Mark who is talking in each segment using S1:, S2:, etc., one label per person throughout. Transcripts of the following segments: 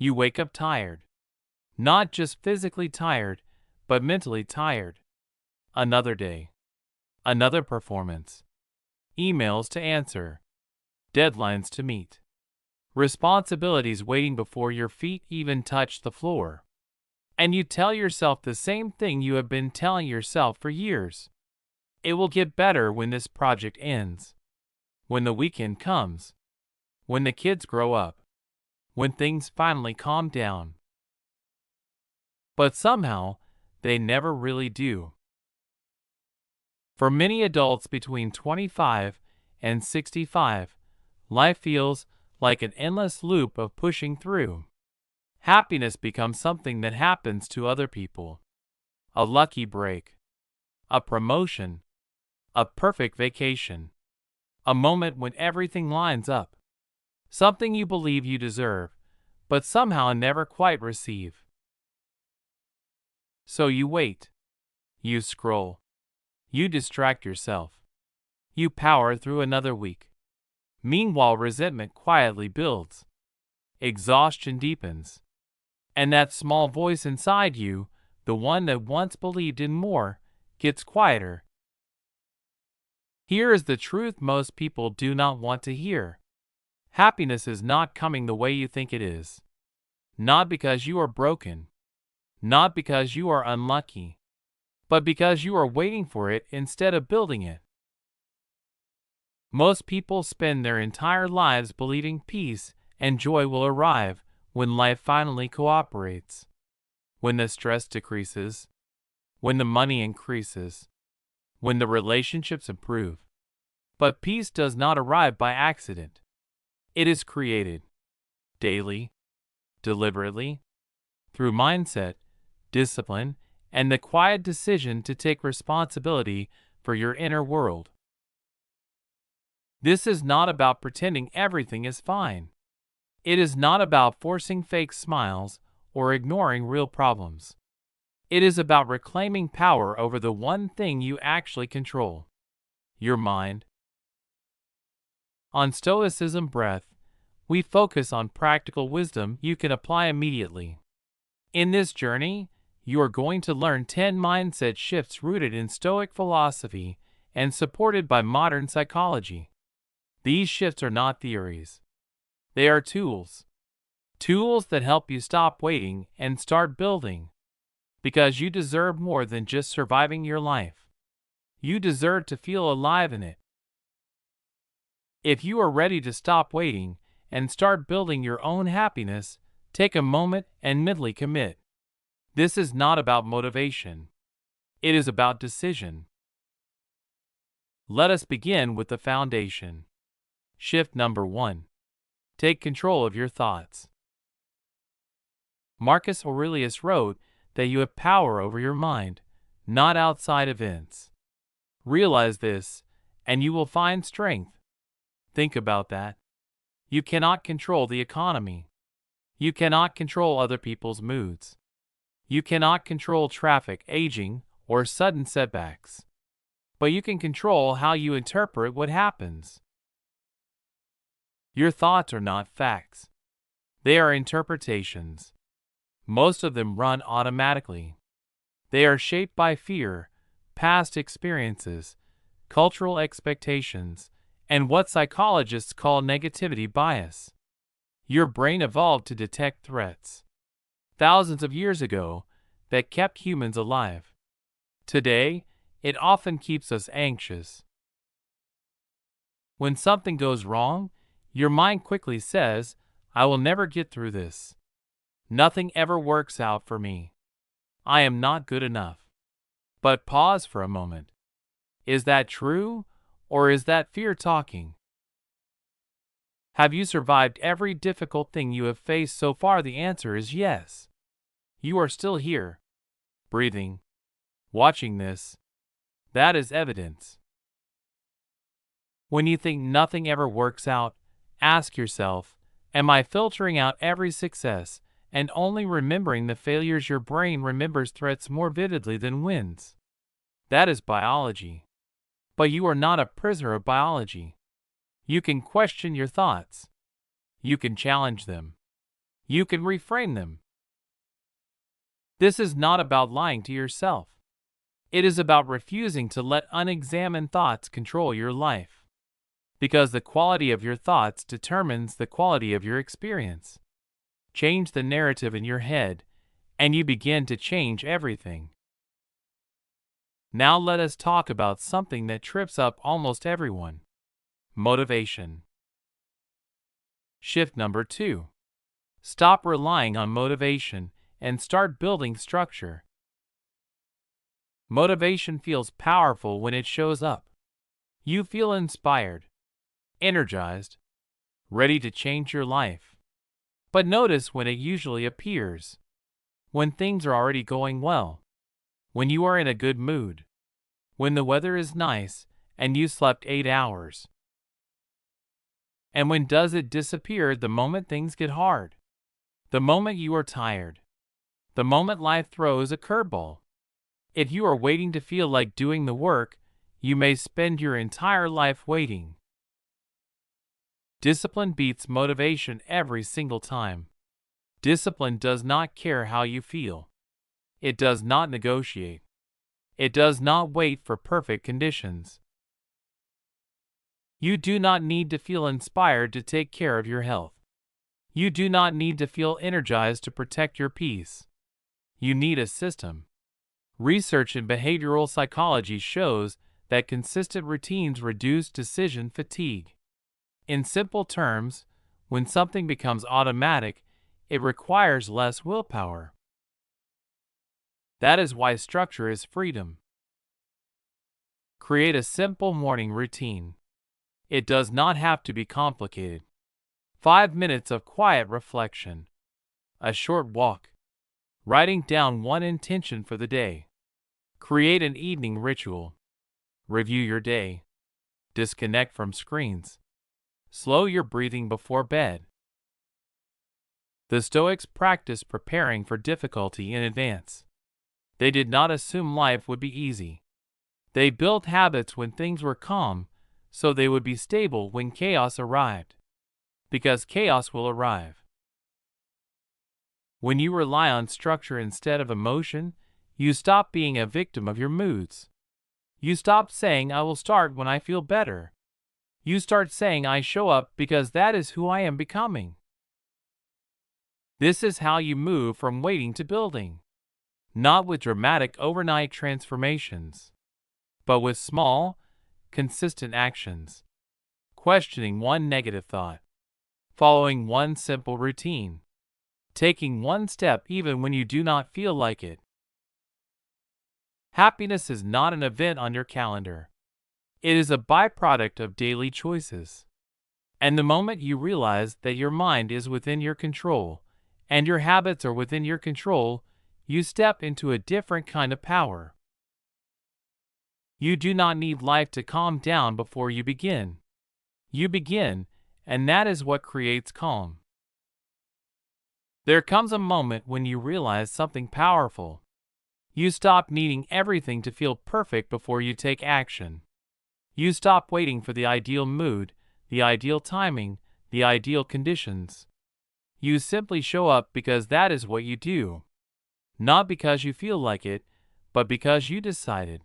S1: You wake up tired. Not just physically tired, but mentally tired. Another day. Another performance. Emails to answer. Deadlines to meet. Responsibilities waiting before your feet even touch the floor. And you tell yourself the same thing you have been telling yourself for years. It will get better when this project ends. When the weekend comes. When the kids grow up. When things finally calm down. But somehow, they never really do. For many adults between 25 and 65, life feels like an endless loop of pushing through. Happiness becomes something that happens to other people. A lucky break. A promotion. A perfect vacation. A moment when everything lines up. Something you believe you deserve, but somehow never quite receive. So you wait. You scroll. You distract yourself. You power through another week. Meanwhile, resentment quietly builds. Exhaustion deepens. And that small voice inside you, the one that once believed in more, gets quieter. Here is the truth most people do not want to hear. Happiness is not coming the way you think it is. Not because you are broken. Not because you are unlucky. But because you are waiting for it instead of building it. Most people spend their entire lives believing peace and joy will arrive when life finally cooperates. When the stress decreases. When the money increases. When the relationships improve. But peace does not arrive by accident. It is created. Daily. Deliberately. Through mindset, discipline, and the quiet decision to take responsibility for your inner world. This is not about pretending everything is fine. It is not about forcing fake smiles or ignoring real problems. It is about reclaiming power over the one thing you actually control: your mind. On Stoicism Breath, we focus on practical wisdom you can apply immediately. In this journey, you are going to learn 10 mindset shifts rooted in Stoic philosophy and supported by modern psychology. These shifts are not theories. They are tools. Tools that help you stop waiting and start building. Because you deserve more than just surviving your life. You deserve to feel alive in it. If you are ready to stop waiting and start building your own happiness, take a moment and mentally commit. This is not about motivation. It is about decision. Let us begin with the foundation. Shift number 1. Take control of your thoughts. Marcus Aurelius wrote that you have power over your mind, not outside events. Realize this, and you will find strength. Think about that. You cannot control the economy. You cannot control other people's moods. You cannot control traffic, aging, or sudden setbacks. But you can control how you interpret what happens. Your thoughts are not facts. They are interpretations. Most of them run automatically. They are shaped by fear, past experiences, cultural expectations, and what psychologists call negativity bias. Your brain evolved to detect threats thousands of years ago that kept humans alive. Today, it often keeps us anxious. When something goes wrong, your mind quickly says, "I will never get through this. Nothing ever works out for me. I am not good enough." But pause for a moment. Is that true, or is that fear talking? Have you survived every difficult thing you have faced so far? The answer is yes. You are still here, breathing, watching this. That is evidence. When you think nothing ever works out, ask yourself, am I filtering out every success and only remembering the failures? Your brain remembers threats more vividly than wins. That is biology. But you are not a prisoner of biology. You can question your thoughts. You can challenge them. You can reframe them. This is not about lying to yourself. It is about refusing to let unexamined thoughts control your life. Because the quality of your thoughts determines the quality of your experience. Change the narrative in your head, and you begin to change everything. Now let us talk about something that trips up almost everyone: motivation. Shift number 2. Stop relying on motivation and start building structure. Motivation feels powerful when it shows up. You feel inspired, energized, ready to change your life. But notice when it usually appears: when things are already going well, when you are in a good mood, when the weather is nice and you slept 8 hours. And when does it disappear? The moment things get hard, the moment you are tired, the moment life throws a curveball. If you are waiting to feel like doing the work, you may spend your entire life waiting. Discipline beats motivation every single time. Discipline does not care how you feel. It does not negotiate. It does not wait for perfect conditions. You do not need to feel inspired to take care of your health. You do not need to feel energized to protect your peace. You need a system. Research in behavioral psychology shows that consistent routines reduce decision fatigue. In simple terms, when something becomes automatic, it requires less willpower. That is why structure is freedom. Create a simple morning routine. It does not have to be complicated. 5 minutes of quiet reflection, a short walk, writing down one intention for the day. Create an evening ritual. Review your day. Disconnect from screens. Slow your breathing before bed. The Stoics practiced preparing for difficulty in advance. They did not assume life would be easy. They built habits when things were calm, so they would be stable when chaos arrived. Because chaos will arrive. When you rely on structure instead of emotion, you stop being a victim of your moods. You stop saying, "I will start when I feel better." You start saying, "I show up because that is who I am becoming." This is how you move from waiting to building. Not with dramatic overnight transformations, but with small, consistent actions. Questioning one negative thought. Following one simple routine. Taking one step even when you do not feel like it. Happiness is not an event on your calendar. It is a byproduct of daily choices. And the moment you realize that your mind is within your control, and your habits are within your control, you step into a different kind of power. You do not need life to calm down before you begin. You begin, and that is what creates calm. There comes a moment when you realize something powerful. You stop needing everything to feel perfect before you take action. You stop waiting for the ideal mood, the ideal timing, the ideal conditions. You simply show up because that is what you do. Not because you feel like it, but because you decided.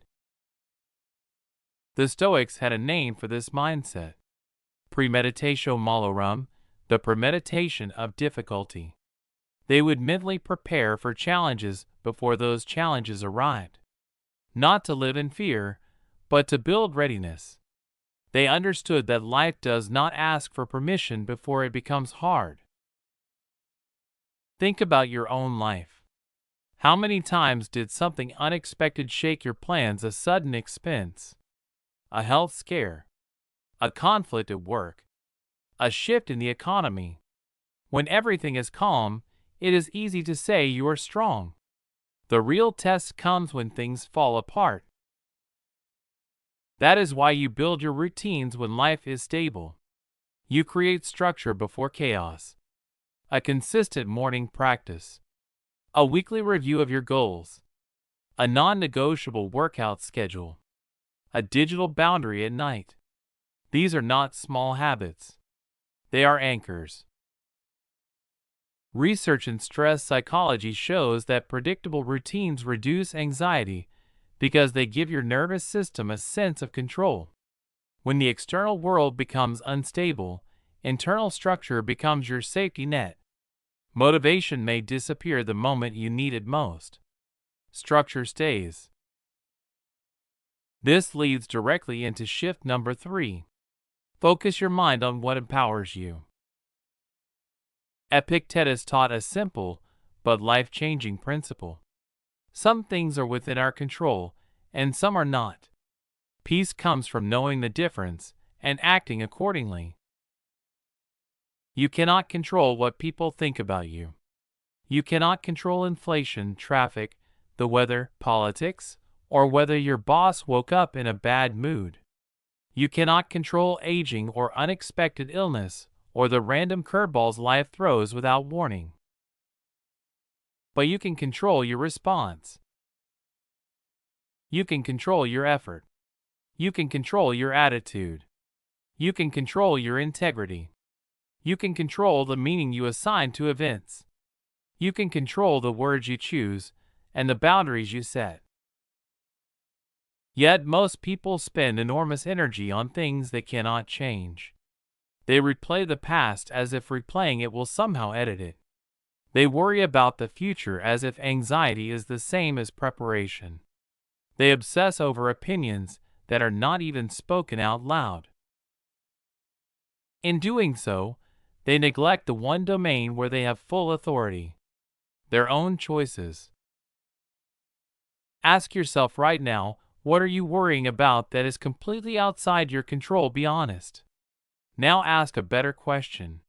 S1: The Stoics had a name for this mindset: premeditatio malorum, the premeditation of difficulty. They would mentally prepare for challenges before those challenges arrived. Not to live in fear, but to build readiness. They understood that life does not ask for permission before it becomes hard. Think about your own life. How many times did something unexpected shake your plans? A sudden expense, a health scare, a conflict at work, a shift in the economy. When everything is calm, it is easy to say you are strong. The real test comes when things fall apart. That is why you build your routines when life is stable. You create structure before chaos. A consistent morning practice. A weekly review of your goals. A non-negotiable workout schedule. A digital boundary at night. These are not small habits. They are anchors. Research in stress psychology shows that predictable routines reduce anxiety because they give your nervous system a sense of control. When the external world becomes unstable, internal structure becomes your safety net. Motivation may disappear the moment you need it most. Structure stays. This leads directly into shift number 3. Focus your mind on what empowers you. Epictetus taught a simple but life-changing principle. Some things are within our control, and some are not. Peace comes from knowing the difference and acting accordingly. You cannot control what people think about you. You cannot control inflation, traffic, the weather, politics, or whether your boss woke up in a bad mood. You cannot control aging or unexpected illness or the random curveballs life throws without warning. But you can control your response. You can control your effort. You can control your attitude. You can control your integrity. You can control the meaning you assign to events. You can control the words you choose and the boundaries you set. Yet most people spend enormous energy on things they cannot change. They replay the past as if replaying it will somehow edit it. They worry about the future as if anxiety is the same as preparation. They obsess over opinions that are not even spoken out loud. In doing so, they neglect the one domain where they have full authority: their own choices. Ask yourself right now, what are you worrying about that is completely outside your control? Be honest. Now ask a better question.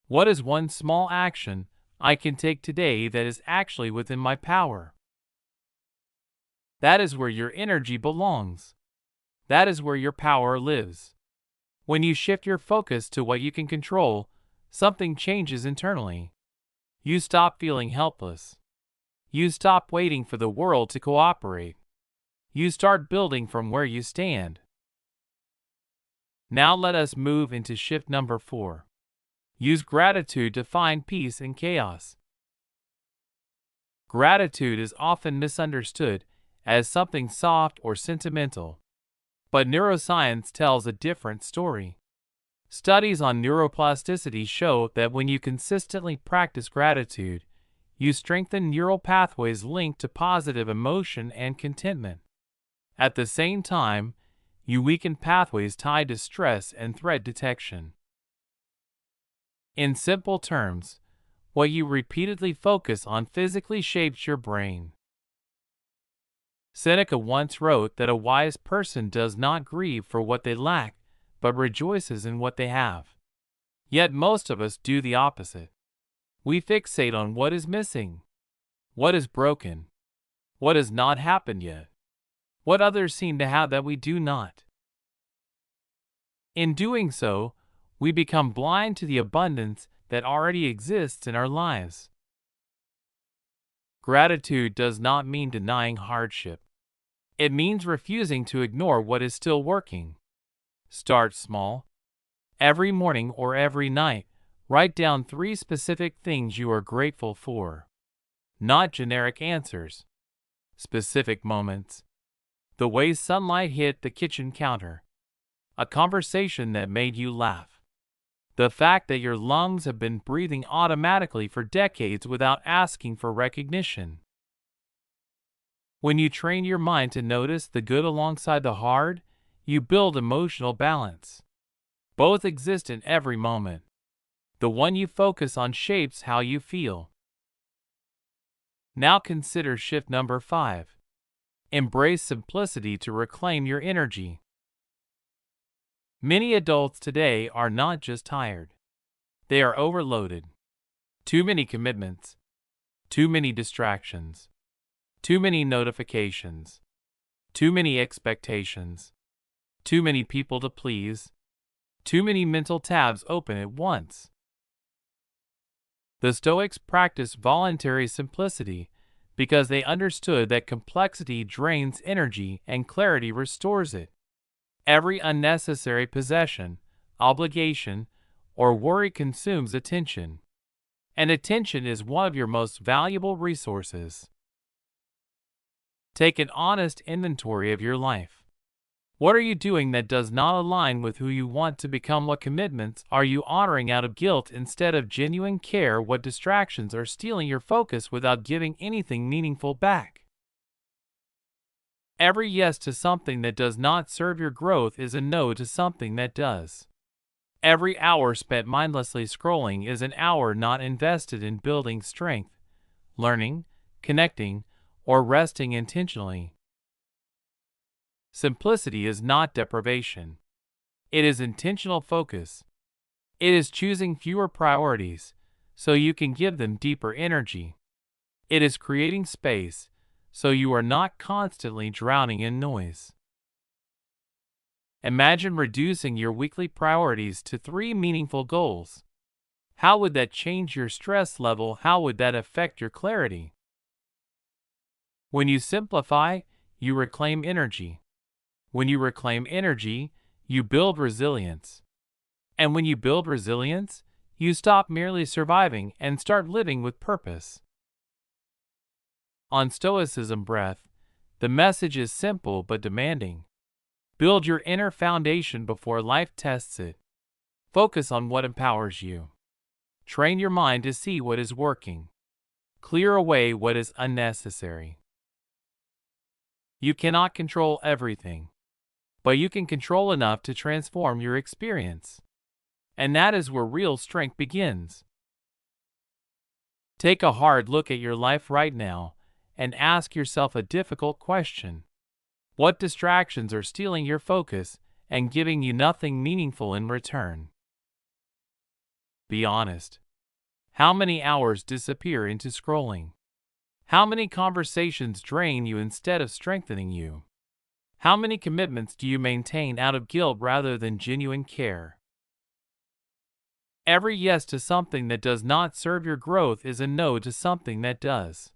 S1: What is one small action I can take today that is actually within my power? That is where your energy belongs. That is where your power lives. When you shift your focus to what you can control, something changes internally. You stop feeling helpless. You stop waiting for the world to cooperate. You start building from where you stand. Now let us move into shift number 4. Use gratitude to find peace in chaos. Gratitude is often misunderstood as something soft or sentimental, but neuroscience tells a different story. Studies on neuroplasticity show that when you consistently practice gratitude, you strengthen neural pathways linked to positive emotion and contentment. At the same time, you weaken pathways tied to stress and threat detection. In simple terms, what you repeatedly focus on physically shapes your brain. Seneca once wrote that a wise person does not grieve for what they lack, but rejoices in what they have. Yet most of us do the opposite. We fixate on what is missing, what is broken, what has not happened yet, what others seem to have that we do not. In doing so, we become blind to the abundance that already exists in our lives. Gratitude does not mean denying hardship. It means refusing to ignore what is still working. Start small. Every morning or every night, write down 3 specific things you are grateful for. Not generic answers. Specific moments. The way sunlight hit the kitchen counter. A conversation that made you laugh. The fact that your lungs have been breathing automatically for decades without asking for recognition. When you train your mind to notice the good alongside the hard, you build emotional balance. Both exist in every moment. The one you focus on shapes how you feel. Now consider shift number 5. Embrace simplicity to reclaim your energy. Many adults today are not just tired. They are overloaded. Too many commitments. Too many distractions. Too many notifications. Too many expectations. Too many people to please. Too many mental tabs open at once. The Stoics practiced voluntary simplicity because they understood that complexity drains energy and clarity restores it. Every unnecessary possession, obligation, or worry consumes attention. and attention is one of your most valuable resources. Take an honest inventory of your life. What are you doing that does not align with who you want to become? What commitments are you honoring out of guilt instead of genuine care? What distractions are stealing your focus without giving anything meaningful back? Every yes to something that does not serve your growth is a no to something that does. Every hour spent mindlessly scrolling is an hour not invested in building strength, learning, connecting, or resting intentionally. Simplicity is not deprivation. It is intentional focus. It is choosing fewer priorities so you can give them deeper energy. It is creating space so you are not constantly drowning in noise. Imagine reducing your weekly priorities to 3 meaningful goals. How would that change your stress level? How would that affect your clarity? When you simplify, you reclaim energy. When you reclaim energy, you build resilience. And when you build resilience, you stop merely surviving and start living with purpose. On Stoicism Breath, the message is simple but demanding. Build your inner foundation before life tests it. Focus on what empowers you. Train your mind to see what is working. Clear away what is unnecessary. You cannot control everything, but you can control enough to transform your experience. And that is where real strength begins. Take a hard look at your life right now and ask yourself a difficult question. What distractions are stealing your focus and giving you nothing meaningful in return? Be honest. How many hours disappear into scrolling? How many conversations drain you instead of strengthening you? How many commitments do you maintain out of guilt rather than genuine care? Every yes to something that does not serve your growth is a no to something that does.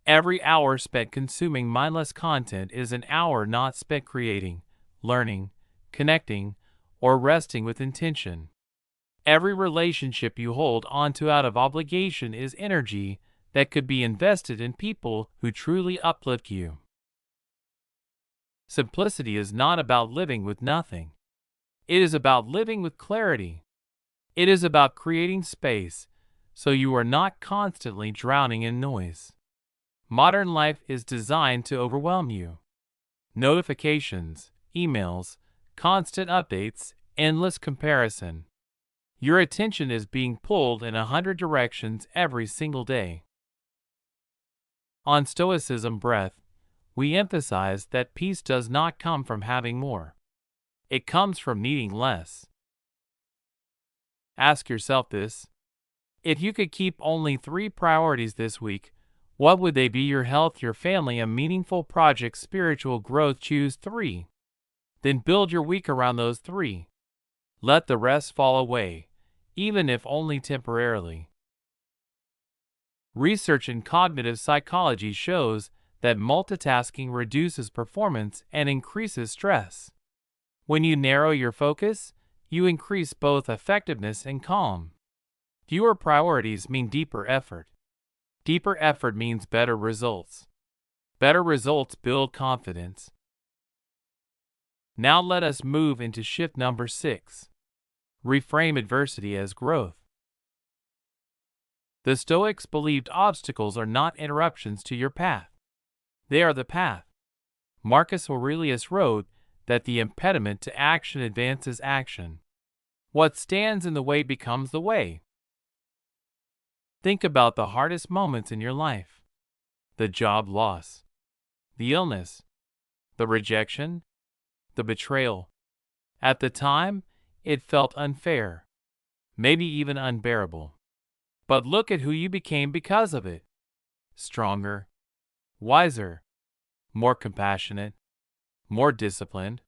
S1: Every hour spent consuming mindless content is an hour not spent creating, learning, connecting, or resting with intention. Every relationship you hold onto out of obligation is energy that could be invested in people who truly uplift you. Simplicity is not about living with nothing. It is about living with clarity. It is about creating space so you are not constantly drowning in noise. Modern life is designed to overwhelm you. Notifications, emails, constant updates, endless comparison. Your attention is being pulled in 100 directions every single day. On Stoicism Breath, we emphasize that peace does not come from having more. It comes from needing less. Ask yourself this. If you could keep only 3 priorities this week, what would they be? Your health, your family, a meaningful project, spiritual growth? Choose 3. Then build your week around those 3. Let the rest fall away, even if only temporarily. Research in cognitive psychology shows that multitasking reduces performance and increases stress. When you narrow your focus, you increase both effectiveness and calm. Fewer priorities mean deeper effort. Deeper effort means better results. Better results build confidence. Now let us move into shift number 6. Reframe adversity as growth. The Stoics believed obstacles are not interruptions to your path. They are the path. Marcus Aurelius wrote that the impediment to action advances action. What stands in the way becomes the way. Think about the hardest moments in your life. The job loss, the illness, the rejection, the betrayal. At the time, it felt unfair, maybe even unbearable. But look at who you became because of it. Stronger, wiser, more compassionate, more disciplined.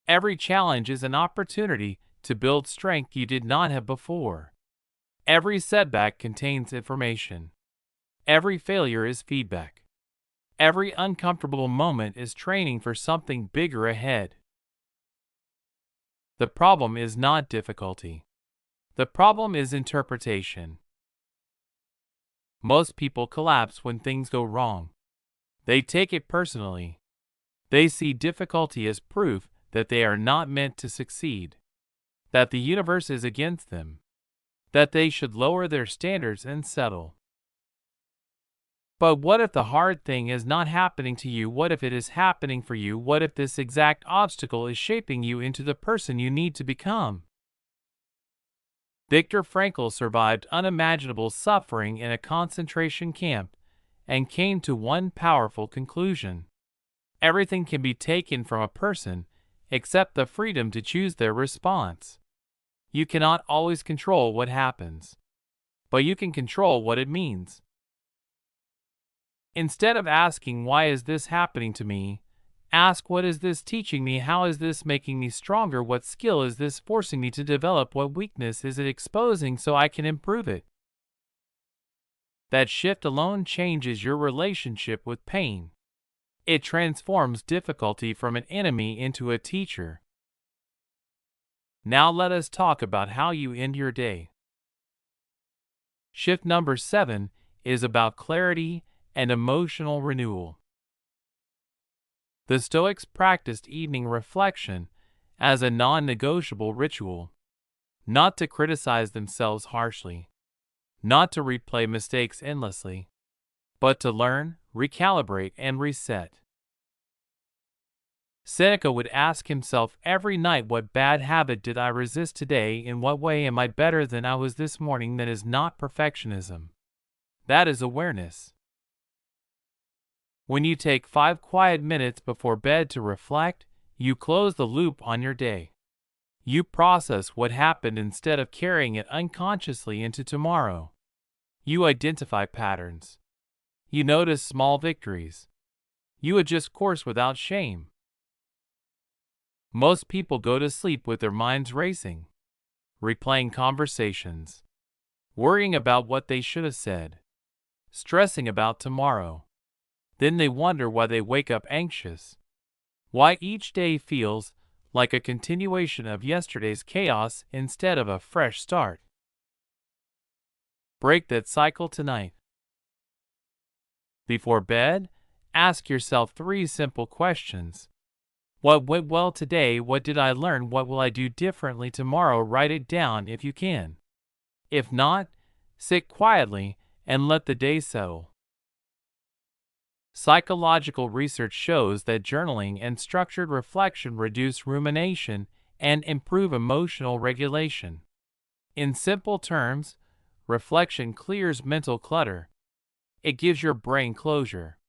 S1: Every challenge is an opportunity to build strength you did not have before. Every setback contains information. Every failure is feedback. Every uncomfortable moment is training for something bigger ahead. The problem is not difficulty. The problem is interpretation. Most people collapse when things go wrong. They take it personally. They see difficulty as proof that they are not meant to succeed, that the universe is against them, that they should lower their standards and settle. But what if the hard thing is not happening to you? What if it is happening for you? What if this exact obstacle is shaping you into the person you need to become? Viktor Frankl survived unimaginable suffering in a concentration camp and came to one powerful conclusion. Everything can be taken from a person except the freedom to choose their response. You cannot always control what happens, but you can control what it means. Instead of asking, why is this happening to me? Ask, what is this teaching me? How is this making me stronger? What skill is this forcing me to develop? What weakness is it exposing so I can improve it? That shift alone changes your relationship with pain. It transforms difficulty from an enemy into a teacher. Now let us talk about how you end your day. Shift number 7 is about clarity and emotional renewal. The Stoics practiced evening reflection as a non-negotiable ritual, not to criticize themselves harshly, not to replay mistakes endlessly, but to learn, recalibrate, and reset. Seneca would ask himself every night, what bad habit did I resist today? In what way am I better than I was this morning? That is not perfectionism. That is awareness. When you take 5 quiet minutes before bed to reflect, you close the loop on your day. You process what happened instead of carrying it unconsciously into tomorrow. You identify patterns. You notice small victories. You adjust course without shame. Most people go to sleep with their minds racing, replaying conversations, worrying about what they should have said, stressing about tomorrow. Then they wonder why they wake up anxious, why each day feels like a continuation of yesterday's chaos instead of a fresh start. Break that cycle tonight. Before bed, ask yourself 3 simple questions. What went well today? What did I learn? What will I do differently tomorrow? Write it down if you can. If not, sit quietly and let the day settle. Psychological research shows that journaling and structured reflection reduce rumination and improve emotional regulation. In simple terms, reflection clears mental clutter. It gives your brain closure.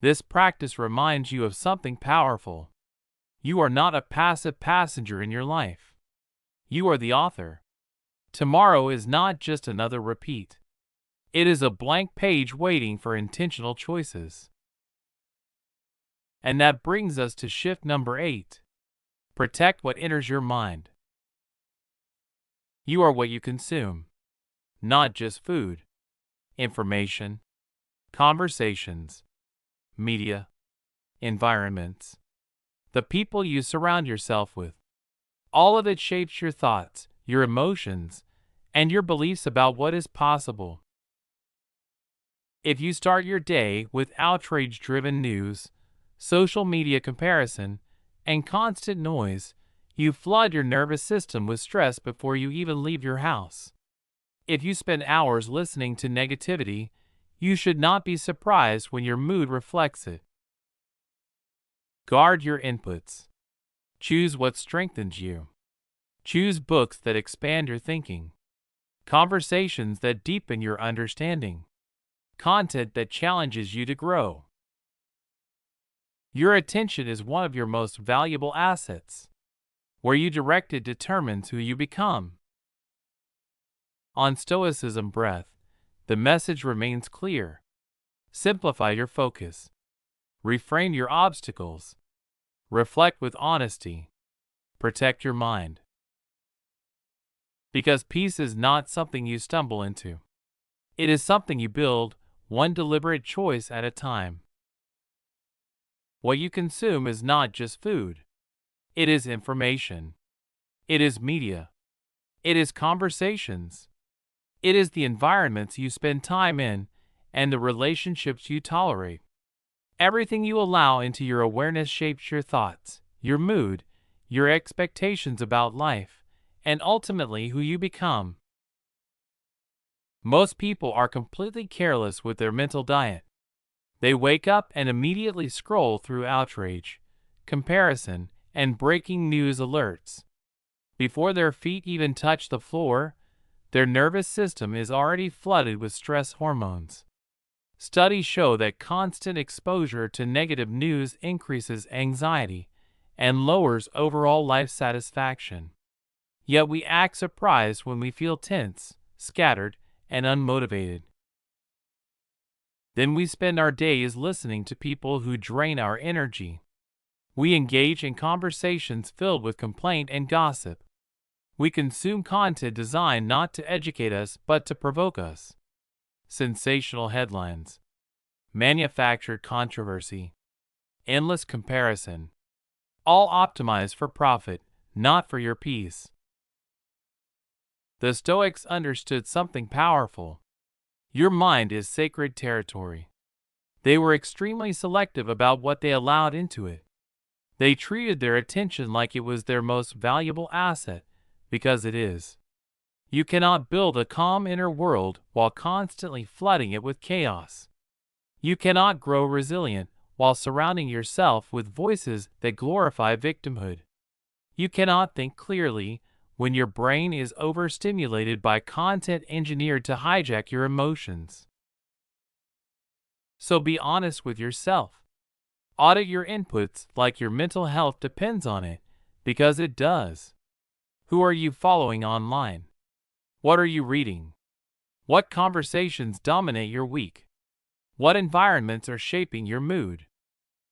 S1: This practice reminds you of something powerful. You are not a passive passenger in your life. You are the author. Tomorrow is not just another repeat. It is a blank page waiting for intentional choices. And that brings us to shift number 8. Protect what enters your mind. You are what you consume. Not just food, information, conversations, media, environments, the people you surround yourself with. All of it shapes your thoughts, your emotions, and your beliefs about what is possible. If you start your day with outrage-driven news, social media comparison, and constant noise, you flood your nervous system with stress before you even leave your house. If you spend hours listening to negativity, you should not be surprised when your mood reflects it. Guard your inputs. Choose what strengthens you. Choose books that expand your thinking, conversations that deepen your understanding, content that challenges you to grow. Your attention is one of your most valuable assets. Where you direct it determines who you become. On Stoicism Breath, the message remains clear. Simplify your focus. Reframe your obstacles. Reflect with honesty. Protect your mind. Because peace is not something you stumble into. It is something you build, one deliberate choice at a time. What you consume is not just food. It is information. It is media. It is conversations. It is the environments you spend time in and the relationships you tolerate. Everything you allow into your awareness shapes your thoughts, your mood, your expectations about life, and ultimately who you become. Most people are completely careless with their mental diet. They wake up and immediately scroll through outrage, comparison, and breaking news alerts. Before their feet even touch the floor, their nervous system is already flooded with stress hormones. Studies show that constant exposure to negative news increases anxiety and lowers overall life satisfaction. Yet we act surprised when we feel tense, scattered, and unmotivated. Then we spend our days listening to people who drain our energy. We engage in conversations filled with complaint and gossip. We consume content designed not to educate us but to provoke us. Sensational headlines, manufactured controversy, endless comparison, all optimized for profit, not for your peace. The Stoics understood something powerful. Your mind is sacred territory. They were extremely selective about what they allowed into it. They treated their attention like it was their most valuable asset, because it is. You cannot build a calm inner world while constantly flooding it with chaos. You cannot grow resilient while surrounding yourself with voices that glorify victimhood. You cannot think clearly when your brain is overstimulated by content engineered to hijack your emotions. So be honest with yourself. Audit your inputs like your mental health depends on it, because it does. Who are you following online? What are you reading? What conversations dominate your week? What environments are shaping your mood?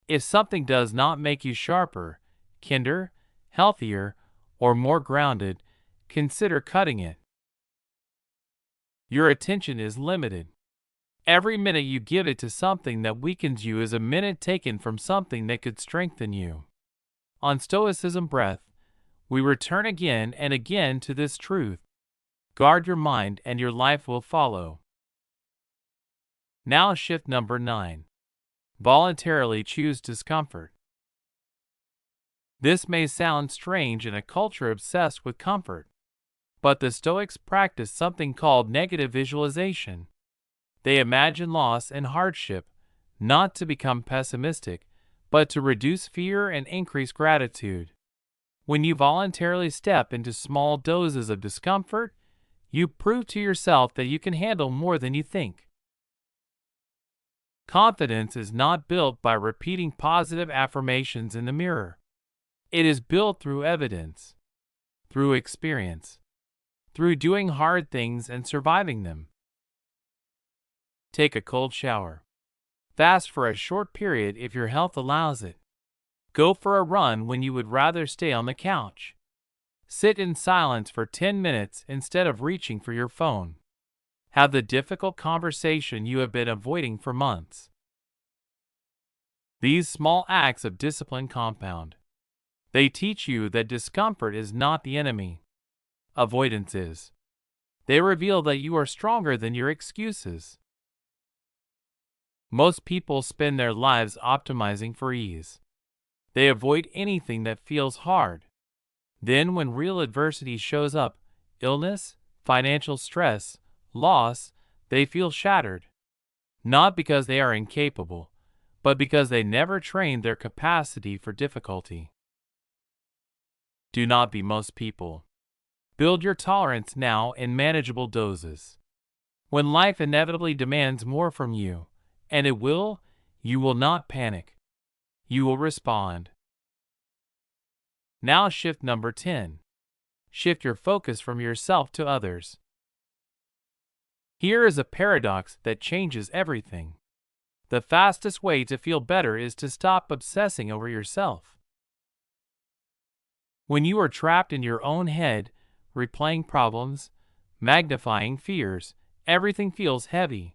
S1: If something does not make you sharper, kinder, healthier, or more grounded, consider cutting it. Your attention is limited. Every minute you give it to something that weakens you is a minute taken from something that could strengthen you. On Stoicism Breath, we return again and again to this truth. Guard your mind and your life will follow. Now shift number 9. Voluntarily choose discomfort. This may sound strange in a culture obsessed with comfort, but the Stoics practice something called negative visualization. They imagine loss and hardship, not to become pessimistic, but to reduce fear and increase gratitude. When you voluntarily step into small doses of discomfort, you prove to yourself that you can handle more than you think. Confidence is not built by repeating positive affirmations in the mirror. It is built through evidence, through experience, through doing hard things and surviving them. Take a cold shower. Fast for a short period if your health allows it. Go for a run when you would rather stay on the couch. Sit in silence for 10 minutes instead of reaching for your phone. Have the difficult conversation you have been avoiding for months. These small acts of discipline compound. They teach you that discomfort is not the enemy. Avoidance is. They reveal that you are stronger than your excuses. Most people spend their lives optimizing for ease. They avoid anything that feels hard. Then when real adversity shows up, illness, financial stress, loss, they feel shattered. Not because they are incapable, but because they never trained their capacity for difficulty. Do not be most people. Build your tolerance now in manageable doses. When life inevitably demands more from you, and it will, you will not panic. You will respond. Now shift number 10. Shift your focus from yourself to others. Here is a paradox that changes everything. The fastest way to feel better is to stop obsessing over yourself. When you are trapped in your own head, replaying problems, magnifying fears, everything feels heavy.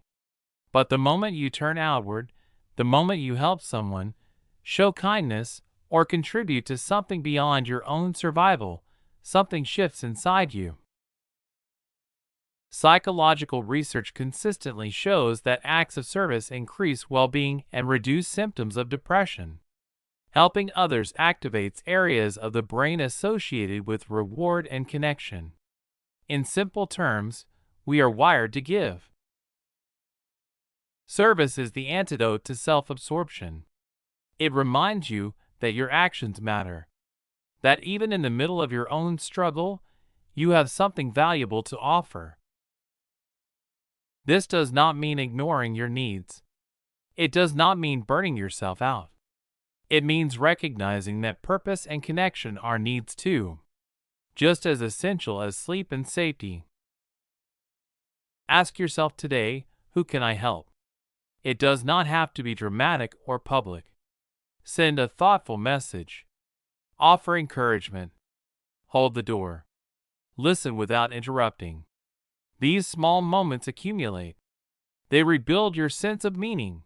S1: But the moment you turn outward, the moment you help someone, show kindness, or contribute to something beyond your own survival, something shifts inside you. Psychological research consistently shows that acts of service increase well-being and reduce symptoms of depression. Helping others activates areas of the brain associated with reward and connection. In simple terms, we are wired to give. Service is the antidote to self-absorption. It reminds you that your actions matter, that even in the middle of your own struggle, you have something valuable to offer. This does not mean ignoring your needs. It does not mean burning yourself out. It means recognizing that purpose and connection are needs too, just as essential as sleep and safety. Ask yourself today, who can I help? It does not have to be dramatic or public. Send a thoughtful message. Offer encouragement. Hold the door. Listen without interrupting. These small moments accumulate. They rebuild your sense of meaning.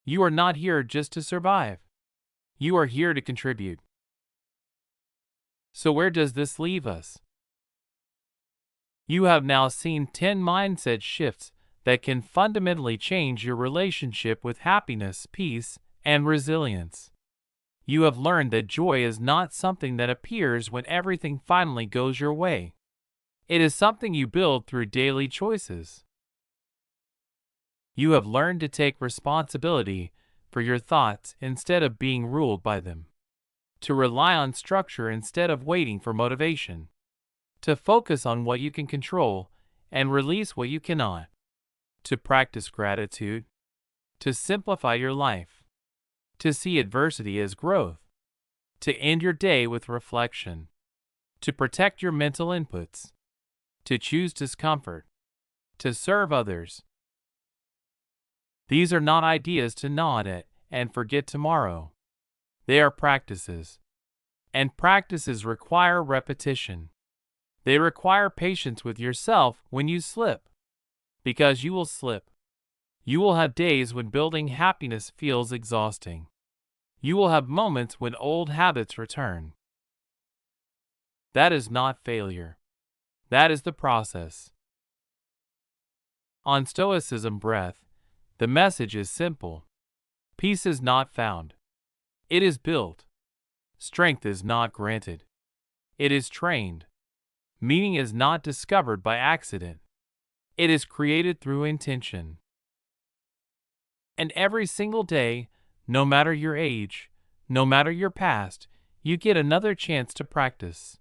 S1: You are not here just to survive. You are here to contribute. So where does this leave us? You have now seen 10 mindset shifts that can fundamentally change your relationship with happiness, peace, and resilience. You have learned that joy is not something that appears when everything finally goes your way. It is something you build through daily choices. You have learned to take responsibility for your thoughts instead of being ruled by them, to rely on structure instead of waiting for motivation, to focus on what you can control and release what you cannot, to practice gratitude, to simplify your life, to see adversity as growth, to end your day with reflection, to protect your mental inputs, to choose discomfort, to serve others. These are not ideas to nod at and forget tomorrow. They are practices. And practices require repetition. They require patience with yourself when you slip. Because you will slip. You will have days when building happiness feels exhausting. You will have moments when old habits return. That is not failure. That is the process. On Stoicism Breath, the message is simple. Peace is not found. It is built. Strength is not granted. It is trained. Meaning is not discovered by accident. It is created through intention. And every single day, no matter your age, no matter your past, you get another chance to practice.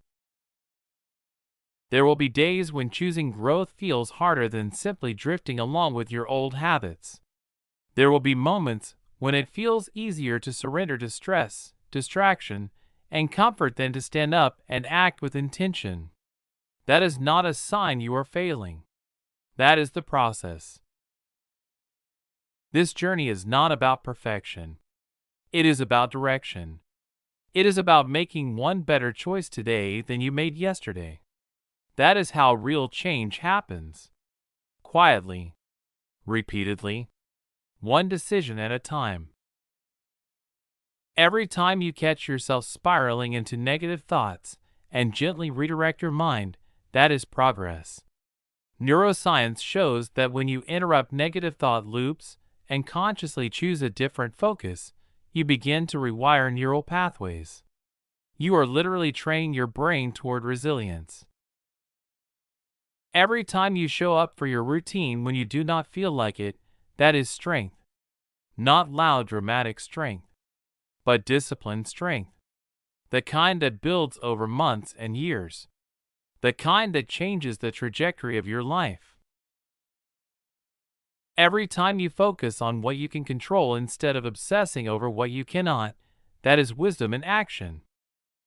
S1: There will be days when choosing growth feels harder than simply drifting along with your old habits. There will be moments when it feels easier to surrender to stress, distraction, and comfort than to stand up and act with intention. That is not a sign you are failing. That is the process. This journey is not about perfection. It is about direction. It is about making one better choice today than you made yesterday. That is how real change happens. Quietly, repeatedly, one decision at a time. Every time you catch yourself spiraling into negative thoughts and gently redirect your mind, that is progress. Neuroscience shows that when you interrupt negative thought loops and consciously choose a different focus, you begin to rewire neural pathways. You are literally training your brain toward resilience. Every time you show up for your routine when you do not feel like it, that is strength. Not loud, dramatic strength, but disciplined strength. The kind that builds over months and years. The kind that changes the trajectory of your life. Every time you focus on what you can control instead of obsessing over what you cannot, that is wisdom in action.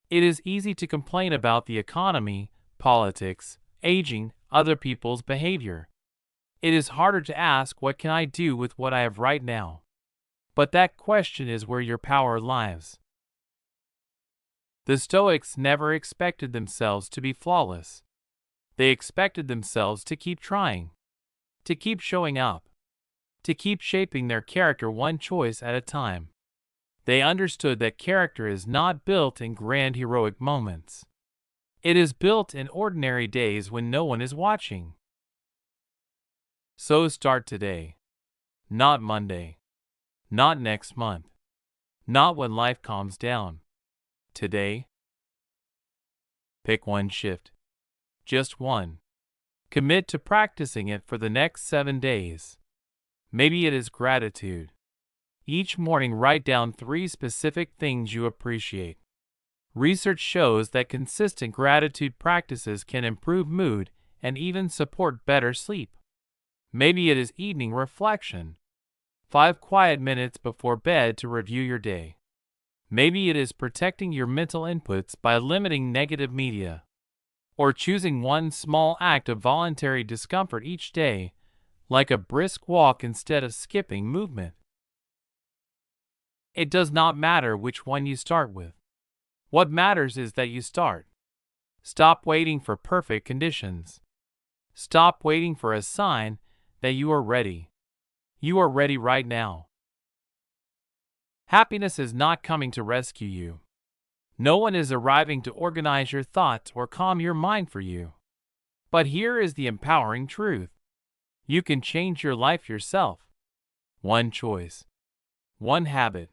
S1: It is easy to complain about the economy, politics, aging, other people's behavior. It is harder to ask, what can I do with what I have right now? But that question is where your power lies. The Stoics never expected themselves to be flawless. They expected themselves to keep trying, to keep showing up, to keep shaping their character one choice at a time. They understood that character is not built in grand heroic moments. It is built in ordinary days when no one is watching. So start today. Not Monday. Not next month. Not when life calms down. Today. Pick one shift. Just one. Commit to practicing it for the next 7 days. Maybe it is gratitude. Each morning write down 3 specific things you appreciate. Research shows that consistent gratitude practices can improve mood and even support better sleep. Maybe it is evening reflection. 5 quiet minutes before bed to review your day. Maybe it is protecting your mental inputs by limiting negative media. Or choosing one small act of voluntary discomfort each day, like a brisk walk instead of skipping movement. It does not matter which one you start with. What matters is that you start. Stop waiting for perfect conditions. Stop waiting for a sign that you are ready. You are ready right now. Happiness is not coming to rescue you. No one is arriving to organize your thoughts or calm your mind for you. But here is the empowering truth. You can change your life yourself. One choice. One habit.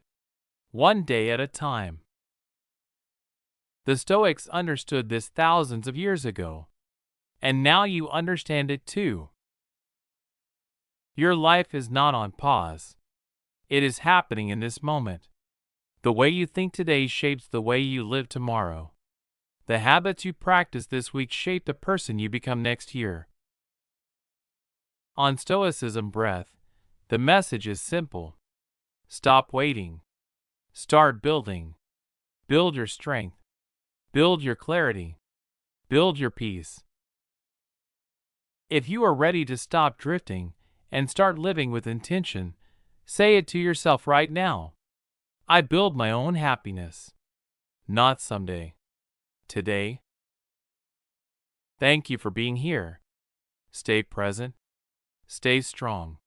S1: One day at a time. The Stoics understood this thousands of years ago. And now you understand it too. Your life is not on pause. It is happening in this moment. The way you think today shapes the way you live tomorrow. The habits you practice this week shape the person you become next year. On Stoicism Breath, the message is simple. Stop waiting. Start building. Build your strength. Build your clarity. Build your peace. If you are ready to stop drifting and start living with intention, say it to yourself right now. I build my own happiness. Not someday. Today. Thank you for being here. Stay present. Stay strong.